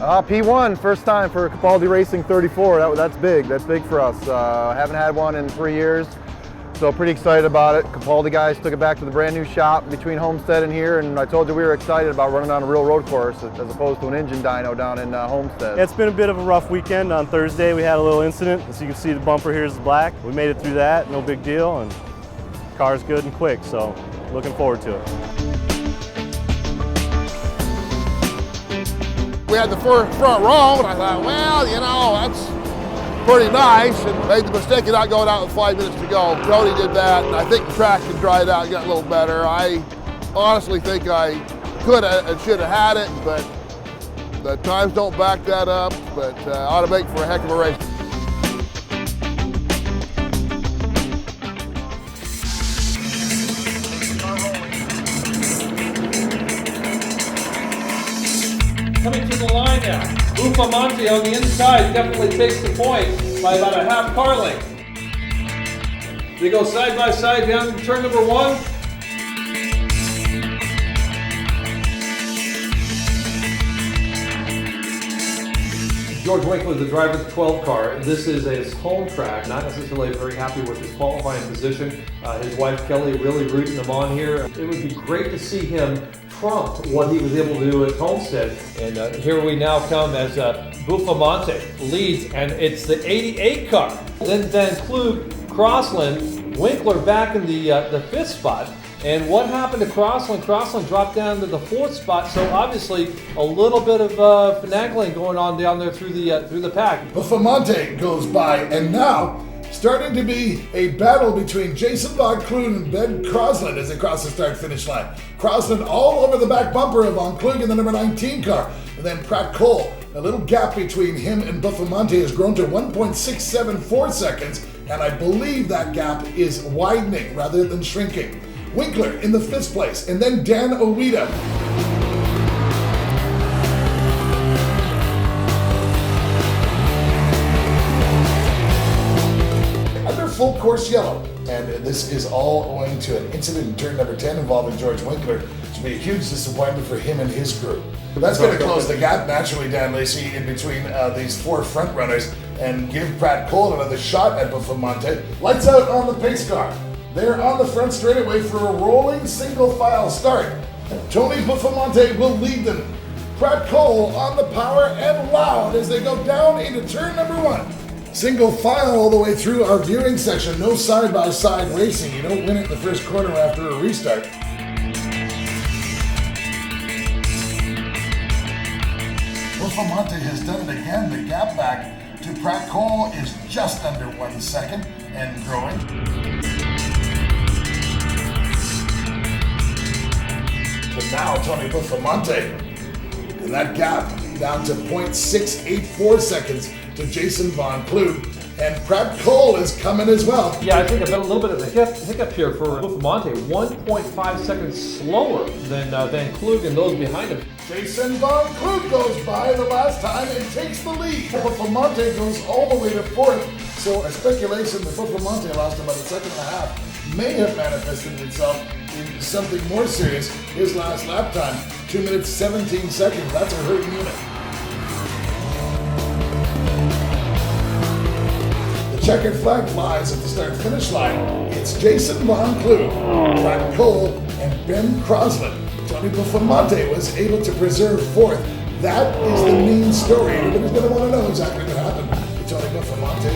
P1, first time for Capaldi Racing 34. That's big. That's big for us. Haven't had one in 3 years, so pretty excited about it. Capaldi guys took it back to the brand new shop between Homestead and here, and I told you we were excited about running on a real road course as opposed to an engine dyno down in Homestead. It's been a bit of a rough weekend. On Thursday we had a little incident. As you can see, the bumper here is black. We made it through that, no big deal, and the car's good and quick, so looking forward to it. We had the front row, and I thought, well, you know, that's pretty nice, and made the mistake of not going out with 5 minutes to go. Cody did that, and I think the traction dried out and got a little better. I honestly think I could have and should have had it, but the times don't back that up, but ought to make for a heck of a race. Coming to the line now. Bufamonte on the inside definitely takes the point by about a half car length. They go side by side down to turn number 1. George Winkler, the driver of the 12 car. This is his home track, not necessarily very happy with his qualifying position. His wife Kelly really rooting him on here. It would be great to see him trump what he was able to do at Homestead. And here we now come as Bufamonte leads, and it's the 88 car. Then Van Klug, Crossland, Winkler back in the 5th spot. And what happened to Crossland? Crossland dropped down to the 4th spot, so obviously a little bit of finagling going on down there through the pack. Bufamonte goes by, and now starting to be a battle between Jason Von Klug and Ben Crossland as they cross the start-finish line. Crossland all over the back bumper of Von Klug in the number 19 car. And then Pratt Cole, a little gap between him and Bufamonte has grown to 1.674 seconds, and I believe that gap is widening rather than shrinking. Winkler in the 5th place, and then Dan Owita. Full course yellow, and this is all owing to an incident in turn number 10 involving George Winkler. It's going to be a huge disappointment for him and his group. That's going to close the gap naturally, Dan Lacey, in between these 4 front runners and give Pratt Cole another shot at Bufamonte. Lights out on the pace car. They're on the front straightaway for a rolling single file start. And Tony Bufamonte will lead them. Pratt Cole on the power and loud as they go down into turn number 1. Single file all the way through our viewing section. No side-by-side racing. You don't win it in the first corner after a restart. Bufamonte has done it again. The gap back to Pratt Cole is just under 1 second and growing. But now Tony Bufamonte, and that gap down to 0.684 seconds to Jason Von Klug, and Pratt Cole is coming as well. Yeah, I think a little bit of a hiccup here for Bufamonte. 1.5 seconds slower than Van Klug and those behind him. Jason Von Klug goes by the last time and takes the lead. Bufamonte goes all the way to 4th, so a speculation that Bufamonte lost about a second and a half may have manifested itself in something more serious. His last lap time, 2 minutes 17 seconds. That's a hurting unit. Checkered flag flies at the start-finish line. It's Jason Von Klug, Pratt Cole, and Ben Crossland. Tony Bufamonte was able to preserve 4th. That is the main story. Everybody's going to want to know exactly what happened to Tony Bufamonte.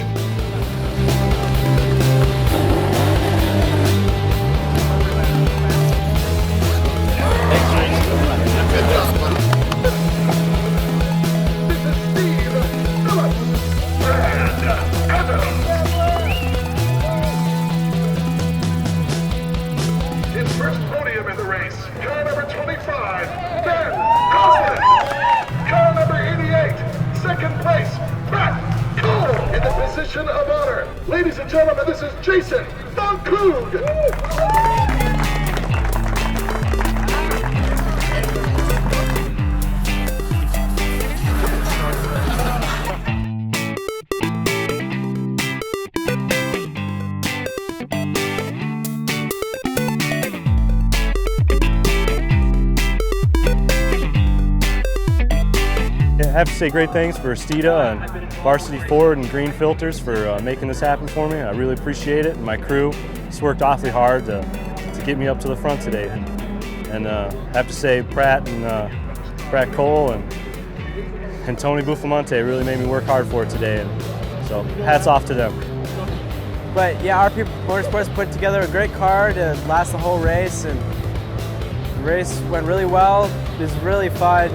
Position of honor. Ladies and gentlemen, this is Jason Von Klug. have to say great things for Stita and Varsity Ford and Green Filters for making this happen for me. I really appreciate it, and my crew just worked awfully hard to get me up to the front today. And I have to say Pratt Cole and Tony Buffamonte really made me work hard for it today, and so hats off to them. But yeah, RP Motorsports put together a great car to last the whole race, and the race went really well. It was really fun.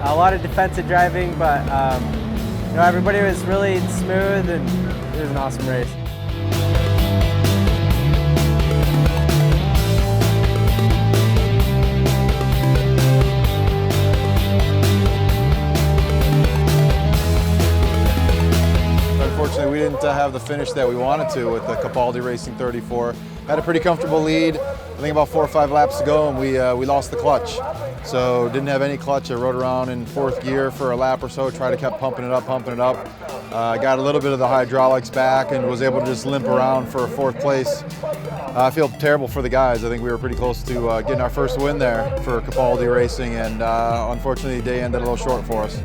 A lot of defensive driving, but you know, everybody was really smooth, and it was an awesome race. Unfortunately, we didn't have the finish that we wanted to with the Capaldi Racing 34. Had a pretty comfortable lead, I think about 4 or 5 laps to go, and we lost the clutch. So didn't have any clutch. I rode around in 4th gear for a lap or so, tried to keep pumping it up. Got a little bit of the hydraulics back and was able to just limp around for 4th place. I feel terrible for the guys. I think we were pretty close to getting our first win there for Capaldi Racing, and unfortunately the day ended a little short for us.